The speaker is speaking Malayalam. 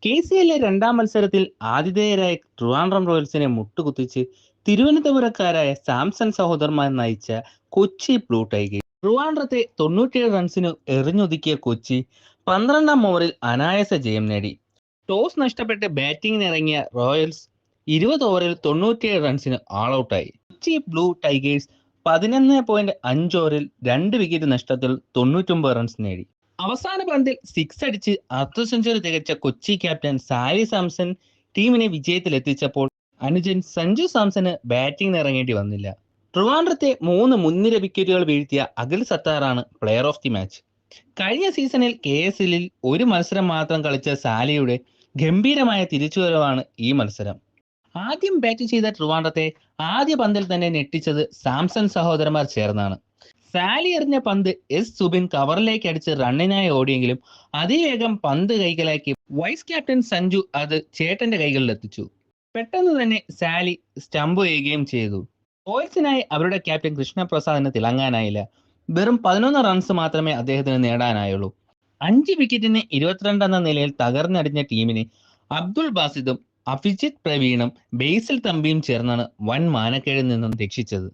KCL രണ്ടാം മത്സരത്തിൽ ആതിഥേയരായ ട്രിവാൻഡ്രം റോയൽസിനെ മുട്ടുകുത്തിച്ച് തിരുവനന്തപുരക്കാരായ സാംസൺ സഹോദരന്മാർ നയിച്ച കൊച്ചി ബ്ലൂ ടൈഗേഴ്സ് ട്രിവാൻഡ്രത്തെ 97 റൺസിന് എറിഞ്ഞൊതുക്കിയ കൊച്ചി 12ാം ഓവറിൽ അനായാസ ജയം നേടി. ടോസ് നഷ്ടപ്പെട്ട് ബാറ്റിംഗിനിറങ്ങിയ റോയൽസ് 20 ഓവറിൽ 97 റൺസിന് ആൾ ഔട്ടായി. കൊച്ചി ബ്ലൂ ടൈഗേഴ്സ് 11.5 ഓവറിൽ 2 വിക്കറ്റ് നഷ്ടത്തിൽ 99 റൺസ് നേടി. അവസാന പന്തിൽ സിക്സ് അടിച്ച് അർദ്ധ സെഞ്ചുറി തികച്ച കൊച്ചി ക്യാപ്റ്റൻ സാലി സാംസൺ ടീമിനെ വിജയത്തിലെത്തിച്ചപ്പോൾ അനുജൻ സഞ്ജു സാംസന് ബാറ്റിംഗിന് ഇറങ്ങേണ്ടി വന്നില്ല. ട്രിവാൻഡ്രത്തെ 3 മുൻനിര വിക്കറ്റുകൾ വീഴ്ത്തിയ അഖിൽ സത്താറാണ് പ്ലെയർ ഓഫ് ദി മാച്ച്. കഴിഞ്ഞ സീസണിൽ KSLൽ ഒരു മത്സരം മാത്രം കളിച്ച സാലിയുടെ ഗംഭീരമായ തിരിച്ചുവരവാണ് ഈ മത്സരം. ആദ്യം ബാറ്റ് ചെയ്ത ട്രിവാൻഡ്രത്തെ ആദ്യ പന്തിൽ തന്നെ ഞെട്ടിച്ചത് സാംസൺ സഹോദരന്മാർ ചേർന്നാണ്. സാലി എറിഞ്ഞ പന്ത് സുബിൻ കവറിലേക്ക് അടിച്ച് റണ്ണിനായി ഓടിയെങ്കിലും അതിവേഗം പന്ത് കൈക്കലാക്കി വൈസ് ക്യാപ്റ്റൻ സഞ്ജു അത് ചേട്ടന്റെ കൈകളിലെത്തിച്ചു. പെട്ടെന്ന് തന്നെ സാലി സ്റ്റംപ് ചെയ്യുകയും ചെയ്തു. റോയൽസിനായി അവരുടെ ക്യാപ്റ്റൻ കൃഷ്ണപ്രസാദിന് തിളങ്ങാനായില്ല. വെറും 11 റൺസ് മാത്രമേ അദ്ദേഹത്തിന് നേടാനായുള്ളൂ. 5 വിക്കറ്റിന് 22 എന്ന നിലയിൽ തകർന്നടിഞ്ഞ ടീമിനെ അബ്ദുൾ ബാസിദും അഭിജിത്ത് പ്രവീണും ബേസിൽ തമ്പിയും ചേർന്നാണ് വൻ മാനക്കേടിൽ നിന്നും രക്ഷിച്ചത്.